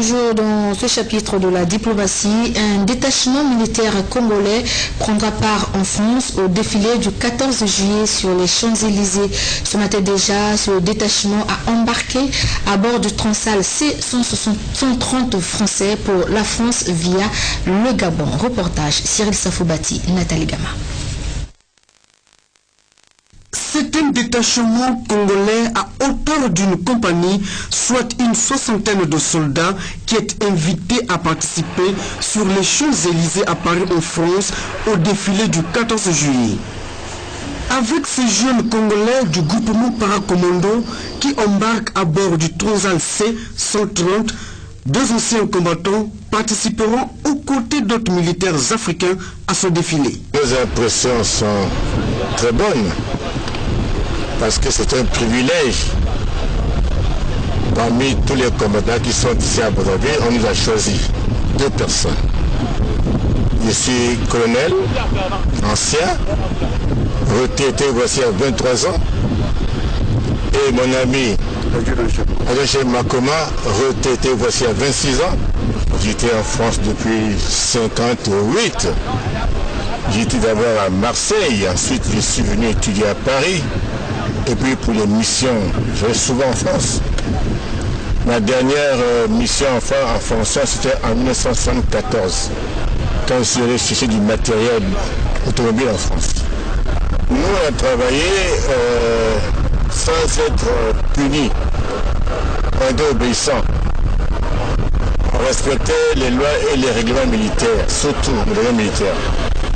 toujours dans ce chapitre de la diplomatie, un détachement militaire congolais prendra part en France au défilé du 14 juillet sur les Champs-Élysées. Ce matin déjà, ce détachement a embarqué à bord du Transal C-130 français pour la France via le Gabon. Reportage Cyril Safoubati, Nathalie Gama. C'est un détachement congolais à hauteur d'une compagnie, soit une soixantaine de soldats qui est invité à participer sur les Champs-Élysées à Paris en France au défilé du 14 juillet. Avec ces jeunes Congolais du groupement paracommando qui embarquent à bord du Transal C-130, deux anciens combattants participeront aux côtés d'autres militaires africains à ce défilé. Nos impressions sont très bonnes parce que c'est un privilège. Parmi tous les combattants qui sont ici à Brazzaville, on nous a choisi deux personnes. Je suis colonel, ancien, retraité voici à 23 ans, et mon ami Adjachem Makoma, retraité voici à 26 ans. J'étais en France depuis 58. J'étais d'abord à Marseille, ensuite je suis venu étudier à Paris. Et puis pour les missions, je vais souvent en France. Ma dernière mission en fonction, c'était en 1974, quand je suis allé chercher du matériel automobile en France. Nous, on a travaillé sans être punis. On était obéissants. On respectait les lois et les règlements militaires, surtout les règlements militaires.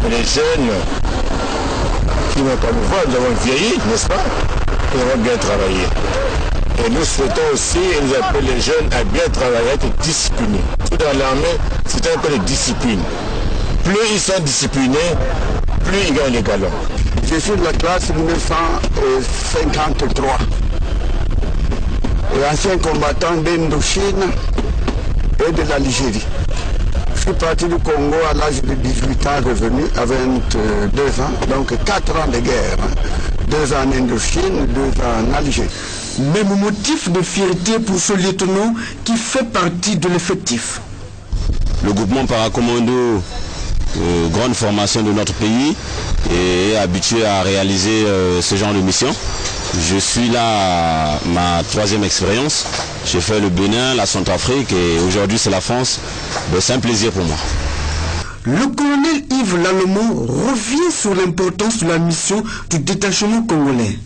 Et les jeunes qui n'ont pas le voir, nous avons vieilli, n'est-ce pas? Nous avons bien travaillé. Et nous souhaitons aussi, et nous appelons les jeunes à bien travailler, à être disciplinés. Tout dans l'armée, c'est un peu de discipline. Plus ils sont disciplinés, plus ils gagnent les galons. Je suis de la classe 1953. Et ancien combattant d'Indochine et de l'Algérie. Je suis parti du Congo à l'âge de 18 ans, revenu à 22 ans, donc 4 ans de guerre. 2 ans en Indochine, 2 ans en Algérie. Même motif de fierté pour ce lieutenant qui fait partie de l'effectif. Le groupement paracommando, grande formation de notre pays, est habitué à réaliser ce genre de mission. Je suis là à ma 3e expérience. J'ai fait le Bénin, la Centrafrique et aujourd'hui c'est la France. C'est un plaisir pour moi. Le colonel Yves Lallemand revient sur l'importance de la mission du détachement congolais.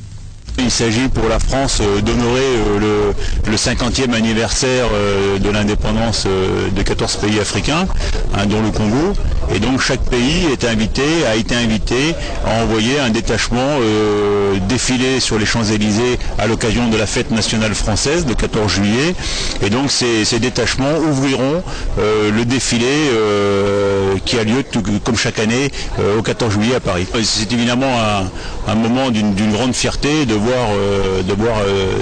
Il s'agit pour la France d'honorer le 50e anniversaire de l'indépendance de 14 pays africains, dont le Congo. Et donc chaque pays a été invité à envoyer un détachement défiler sur les Champs-Élysées à l'occasion de la fête nationale française le 14 juillet. Et donc ces détachements ouvriront le défilé qui a lieu comme chaque année au 14 juillet à Paris. C'est évidemment un moment d'une grande fierté de voir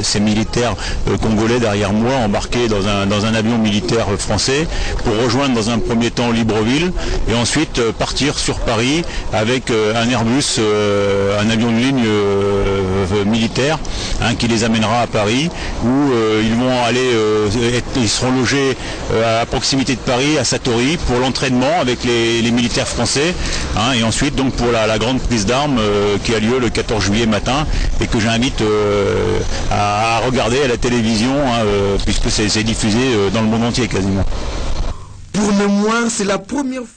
ces militaires congolais derrière moi embarqués dans un avion militaire français pour rejoindre dans un premier temps Libreville et ensuite partir sur Paris avec un Airbus, un avion de ligne militaire qui les amènera à Paris où ils seront logés à proximité de Paris, à Satory, pour l'entraînement avec les militaires français et ensuite donc pour la grande prise d'armes qui a lieu le 14 juillet matin et que j'invite à regarder à la télévision puisque c'est diffusé dans le monde entier quasiment. Pour mémoire, c'est la première fois.